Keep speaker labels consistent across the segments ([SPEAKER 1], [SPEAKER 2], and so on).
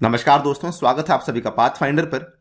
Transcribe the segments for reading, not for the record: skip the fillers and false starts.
[SPEAKER 1] नमस्कार दोस्तों, स्वागत है आप सभी का पाथफाइंडर पर।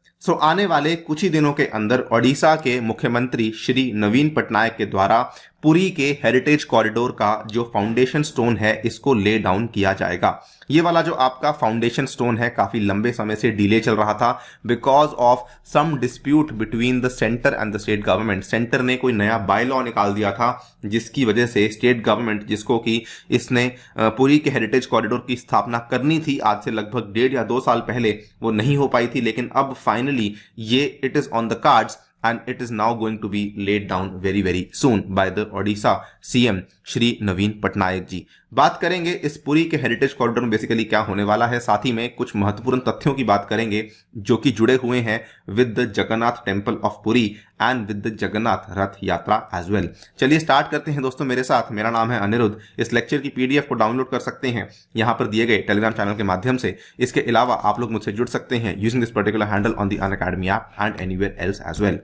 [SPEAKER 1] आने वाले कुछ ही दिनों के अंदर ओडिशा के मुख्यमंत्री श्री नवीन पटनायक के द्वारा पुरी के हेरिटेज कॉरिडोर का जो फाउंडेशन स्टोन है इसको ले डाउन किया जाएगा। ये वाला जो आपका फाउंडेशन स्टोन है काफी लंबे समय से डिले चल रहा था because of some dispute between the centre and the state government. Centre ने कोई नया बाय लॉ निकाल दिया था जिसकी वजह से स्टेट गवर्नमेंट, जिसको कि इसने पुरी के हेरिटेज कॉरिडोर की स्थापना करनी थी आज से लगभग 1.5 या 2 साल पहले, वो नहीं हो पाई थी। लेकिन अब फाइनली ये it is on the cards and it is now going to be laid down very soon by the Odisha CM Shri Naveen Patnaik ji. बात करेंगे इस पुरी के हेरिटेज कॉरिडोर में बेसिकली क्या होने वाला है, साथ ही में कुछ महत्वपूर्ण तथ्यों की बात करेंगे जो कि जुड़े हुए हैं with the Jagannath temple of Puri and with the Jagannath रथ यात्रा एज वेल। चलिए स्टार्ट करते हैं दोस्तों मेरे साथ। मेरा नाम है अनिरुद्ध। इस लेक्चर की पीडीएफ को डाउनलोड कर सकते हैं यहाँ पर दिए गए टेलीग्राम चैनल के माध्यम से। इसके अलावा आप लोग मुझसे जुड़ सकते हैं using this particular handle on the Unacademy app and anywhere else as well.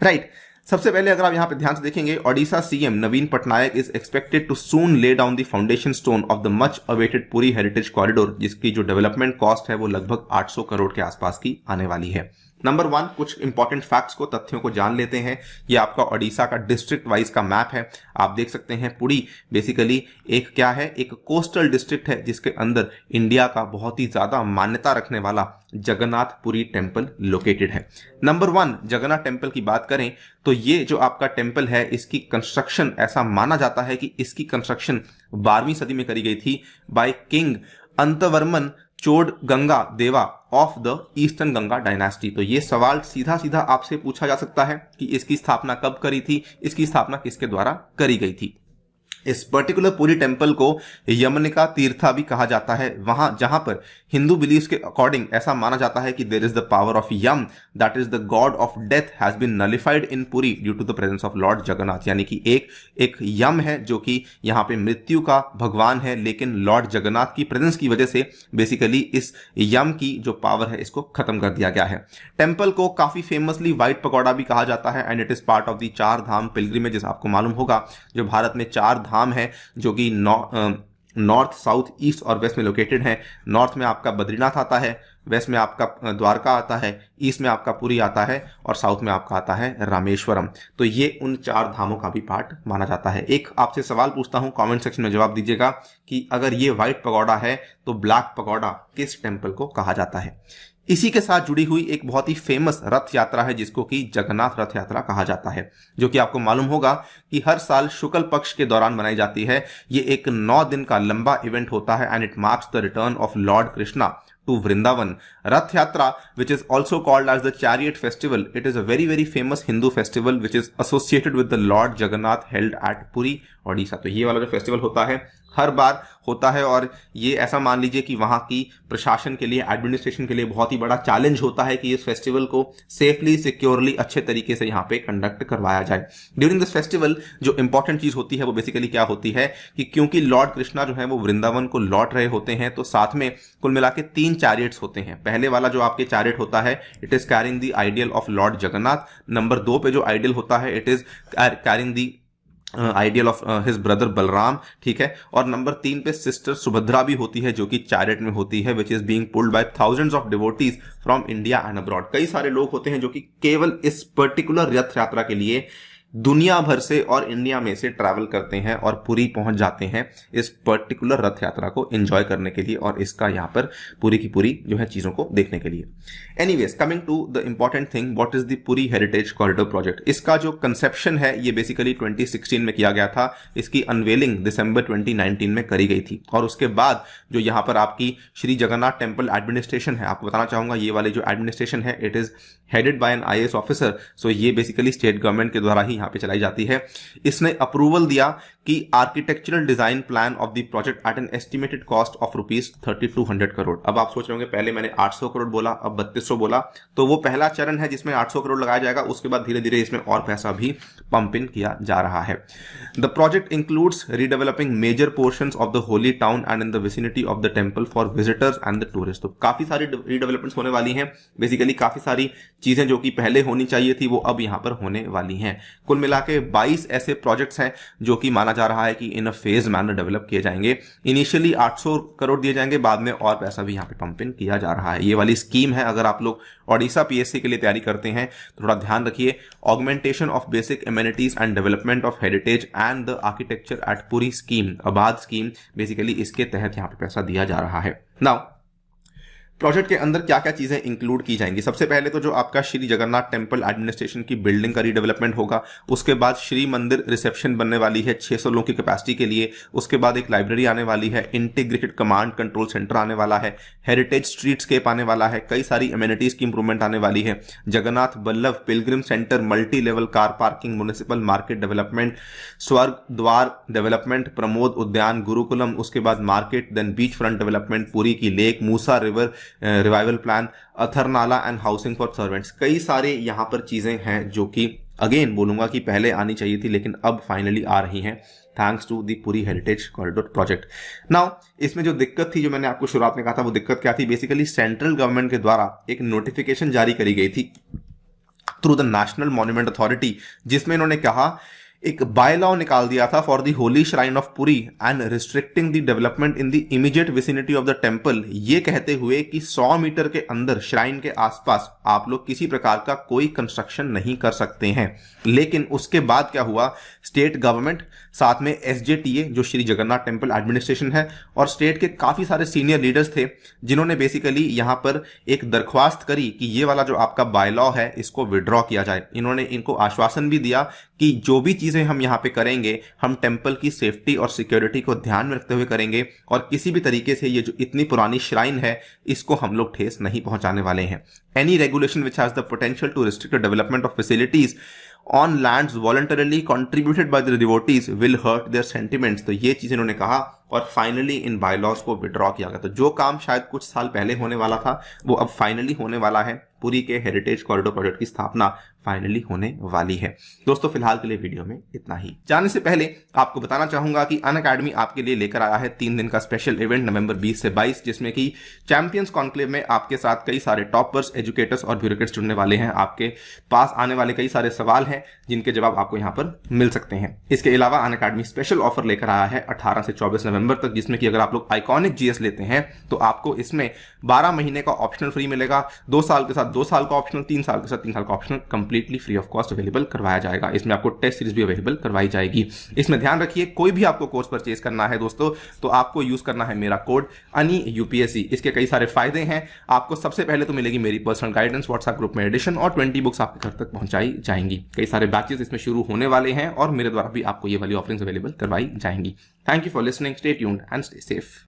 [SPEAKER 1] Right, सबसे पहले अगर आप यहां पे ध्यान से देखेंगे, Odisha CM Naveen Patnaik is expected to soon lay down the foundation stone of the much awaited Puri heritage corridor, जिसकी जो डेवलपमेंट कॉस्ट है वो लगभग 800 करोड़ के आसपास की आने वाली है। नंबर 1, कुछ इंपॉर्टेंट फैक्ट्स को, तथ्यों को जान लेते हैं। ये आपका ओडिशा का डिस्ट्रिक्ट वाइज का मैप है। आप देख सकते हैं पुरी बेसिकली एक क्या है, एक कोस्टल डिस्ट्रिक्ट है जिसके अंदर इंडिया का बहुत ही ज्यादा मान्यता रखने वाला जगन्नाथ पुरी टेम्पल लोकेटेड है। नंबर 1, जगन्नाथ टेम्पल की बात करें तो ये जो आपका टेम्पल है इसकी कंस्ट्रक्शन, ऐसा माना जाता है कि इसकी कंस्ट्रक्शन 12वीं सदी में करी गई थी बाय किंग अंतवर्मन चोड गंगा देवा of the eastern Ganga dynasty. तो ये सवाल सीधा सीधा आपसे पूछा जा सकता है कि इसकी स्थापना कब करी थी, इसकी स्थापना किसके द्वारा करी गई थी। इस पर्टिकुलर पुरी टेम्पल को यमनिका तीर्था भी कहा जाता है, वहां जहां पर हिंदू बिलीव्स के अकॉर्डिंग ऐसा माना जाता है कि there is the power of Yam, that is the god of death, has been nullified in Puri due to the presence of lord Jagannath. यानी कि एक यम है जो कि यहां पे मृत्यु का भगवान है, लेकिन लॉर्ड जगन्नाथ की प्रेजेंस की वजह से बेसिकली इस यम की जो पावर है इसको खत्म कर दिया गया है। टेम्पल को काफी फेमसली व्हाइट पगोडा भी कहा जाता है and it is part of the 4 Dham pilgrimage. आपको मालूम होगा जो भारत में 4 धाम है जो कि नॉर्थ, साउथ, ईस्ट और वेस्ट में लोकेटेड है। नॉर्थ में आपका बद्रीनाथ आता है, वेस्ट में आपका द्वारका आता है, ईस्ट में आपका पुरी आता है और साउथ में आपका आता है रामेश्वरम। तो ये उन 4 धामों का भी पार्ट माना जाता है। एक आपसे सवाल पूछता हूं, कमेंट सेक्शन में जवाब दीजिएगा कि अगर ये व्हाइट पगोडा है तो ब्लैक पगोडा किस टेम्पल को कहा जाता है। इसी के साथ जुड़ी हुई एक बहुत ही फेमस रथ यात्रा है जिसको कि जगन्नाथ रथ यात्रा कहा जाता है, जो कि आपको मालूम होगा कि हर साल शुक्ल पक्ष के दौरान मनाई जाती है। ये एक 9 दिन का लंबा इवेंट होता है and it marks the return of Lord Krishna to Vrindavan. Rath Yatra, which is also called as the Chariot Festival, it is a very famous Hindu festival which is associated with the Lord Jagannath held at Puri, Odisha. तो ये वाला जो festival होता है हर बार होता है और ये ऐसा मान लीजिए कि वहां की प्रशासन के लिए, एडमिनिस्ट्रेशन के लिए बहुत ही बड़ा चैलेंज होता है कि इस फेस्टिवल को सेफली, सिक्योरली, अच्छे तरीके से यहाँ पे कंडक्ट करवाया जाए। ड्यूरिंग दिस फेस्टिवल जो इंपॉर्टेंट चीज होती है वो बेसिकली क्या होती है कि क्योंकि लॉर्ड कृष्णा जो है वो वृंदावन को लौट रहे होते हैं तो साथ में कुल मिला के 3 चैरियट्स होते हैं। पहले वाला जो आपके चैरियट होता है it is carrying the ideal of lord Jagannath. Number 2 पे जो आइडियल होता है it is carrying the ideal of his brother Balram, ठीक है। और नंबर 3 पे सिस्टर सुभद्रा भी होती है जो कि चैरियट में होती है, which is being pulled bye thousands of devotees from India and abroad. कई सारे लोग होते हैं जो कि केवल इस पर्टिकुलर रथ यात्रा के लिए दुनिया भर से और इंडिया में से ट्रैवल करते हैं और पुरी पहुंच जाते हैं इस पर्टिकुलर रथ यात्रा को एंजॉय करने के लिए और इसका यहाँ पर पूरी की पूरी जो है चीजों को देखने के लिए। Anyways, coming to the important thing, what is the Puri heritage corridor project. इसका जो कंसेप्शन है ये बेसिकली 2016 में किया गया था। इसकी अनवेलिंग दिसंबर 2019 में करी गई थी और उसके बाद जो यहाँ पर आपकी श्री जगन्नाथ टेम्पल एडमिनिस्ट्रेशन है, आपको बताना चाहूंगा ये वाली जो एडमिनिस्ट्रेशन है it is headed by an IAS officer. So ये बेसिकली स्टेट गवर्नमेंट के द्वारा ही यहाँ पे चलाई जाती है। इसने अप्रूवल दिया कि architectural design plan of the project at an estimated cost of ₹3200 crore. अब आप सोच रहे होंगे पहले मैंने 800 करोड़ बोला, अब 3200 बोला, तो वो पहला चरण है जिसमें 800 करोड़ लगाया जाएगा। उसके बाद धीरे धीरे इसमें और पैसा भी पंप इन किया जा रहा है। The project includes redeveloping major portions of the holy town and in the vicinity of the temple for visitors and the tourist. तो काफी सारी रीडेवलपमेंट्स होने वाली हैं। बेसिकली काफी सारी चीजें जो कि पहले होनी चाहिए थी वो अब यहां पर होने वाली हैं। कुल कुल मिला के 22 ऐसे प्रोजेक्ट्स हैं जो कि माना जा रहा है कि इन अ फेज मैनर डेवलप किए जाएंगे। इनिशियली 800 करोड़ दिए जाएंगे, बाद में और पैसा भी यहाँ पे पंप इन किया जा रहा है। ये वाली स्कीम है, अगर आप लोग ओडिशा पीएससी के लिए तैयारी करते हैं तो थोड़ा ध्यान रखिए। Augmentation of basic amenities and development of heritage and the architecture at Puri scheme, आबाद स्कीम, बेसिकली इसके तहत यहाँ पे पैसा दिया जा रहा है। नाउ प्रोजेक्ट के अंदर क्या क्या चीजें इंक्लूड की जाएंगी? सबसे पहले तो जो आपका श्री जगन्नाथ टेम्पल एडमिनिस्ट्रेशन की बिल्डिंग का रीडेवलपमेंट होगा। उसके बाद श्री मंदिर रिसेप्शन बनने वाली है 600 लोगों की कैपेसिटी के लिए। उसके बाद एक लाइब्रेरी आने वाली है, इंटीग्रेटेड कमांड कंट्रोल सेंटर आने वाला है, हेरिटेज स्ट्रीटस्केप आने वाला है, कई सारी एमिनिटीज की इंप्रूवमेंट आने वाली है, Jagannath Ballabh pilgrim centre, multi level car parking, municipal market development, Swarga Dwar development, Pramod Udyan, Gurukulam, उसके बाद market, then beach front development, Puri की lake, Musa river revival plan, Atharnala and housing for servants. कई सारे यहां पर चीजें हैं जो कि अगेन बोलूंगा कि पहले आनी चाहिए थी लेकिन अब फाइनली आ रही हैं thanks to the Puri heritage corridor project. Now इसमें जो दिक्कत थी, जो मैंने आपको शुरुआत में कहा था, वो दिक्कत क्या थी? बेसिकली सेंट्रल गवर्नमेंट के द्वारा एक नोटिफिकेशन जारी करी गई थी through the national monument authority, जिसमें इन्होंने कहा, एक बाय लॉ निकाल दिया था for the Holi shrine of Puri and restricting the development in the immediate vicinity of the temple, ये कहते हुए कि 100 मीटर के अंदर श्राइन के आसपास आप लोग किसी प्रकार का कोई कंस्ट्रक्शन नहीं कर सकते हैं। लेकिन उसके बाद क्या हुआ, स्टेट गवर्नमेंट साथ में एसजेटीए जो श्री जगन्नाथ टेम्पल एडमिनिस्ट्रेशन है और स्टेट के काफी सारे सीनियर लीडर्स थे जिन्होंने बेसिकली यहां पर एक दरख्वास्त करी कि ये वाला जो आपका बाय लॉ है इसको विड्रॉ किया जाए। इन्होंने इनको आश्वासन भी दिया कि जो भी चीजें हम यहां पे करेंगे हम टेम्पल की सेफ्टी और सिक्योरिटी को ध्यान में रखते हुए करेंगे और किसी भी तरीके से ये जो इतनी पुरानी श्राइन है इसको हम लोग ठेस नहीं पहुंचाने वाले हैं। Any regulation which has the potential to restrict the development of facilities on lands voluntarily contributed by the devotees will hurt their sentiments। तो ये चीज इन्होंने कहा और फाइनली इन बायलॉज को विड्रॉ किया गया। तो जो काम शायद कुछ साल पहले होने वाला था वो अब फाइनली होने वाला है। पुरी के हेरिटेज कॉरिडोर प्रोजेक्ट की स्थापना फाइनली होने वाली है। दोस्तों फिलहाल के लिए वीडियो में इतना ही। जाने से पहले आपको बताना चाहूंगा कि अनअकैडमी आपके लिए लेकर आया है 3 दिन का स्पेशल इवेंट नवंबर 20 से 22, जिसमें कि चैंपियंस कॉन्क्लेव में आपके साथ कई सारे टॉपर्स, एजुकेटर्स और ब्यूरोक्रेट्स जुड़ने वाले हैं। आपके पास आने वाले कई सारे सवाल हैं जिनके जवाब आपको यहाँ पर मिल सकते हैं। इसके अलावा अनअकैडमी स्पेशल ऑफर लेकर आया है 18 से 24 नवंबर तक, जिसमें कि अगर आप लोग आइकॉनिक जीएस लेते हैं तो आपको इसमें 12 महीने का ऑप्शनल फ्री मिलेगा, 2 साल के साथ 2 साल का ऑप्शनल, 3 साल के साथ 3 साल का optional completely free of cost available करवाया जाएगा। इसमें आपको टेस्ट सीरीज भी अवेलेबल करवाई जाएगी। इसमें ध्यान रखिए कोई भी आपको कोर्स परचेज करना है दोस्तों तो आपको यूज करना है मेरा कोड अनि यूपीएससी। इसके कई सारे फायदे हैं। आपको सबसे पहले तो मिलेगी मेरी पर्सनल गाइडेंस व्हाट्सएप ग्रुप में एडिशन और 20 बुक्स आपके घर तक पहुंचाई जाएंगी। कई सारे बैचेस इसमें शुरू होने वाले हैं और मेरे द्वारा भी आपको ये वाली ऑफरिंग्स अवेलेबल करवाई जाएंगी। Thank you for listening, stay tuned and stay safe.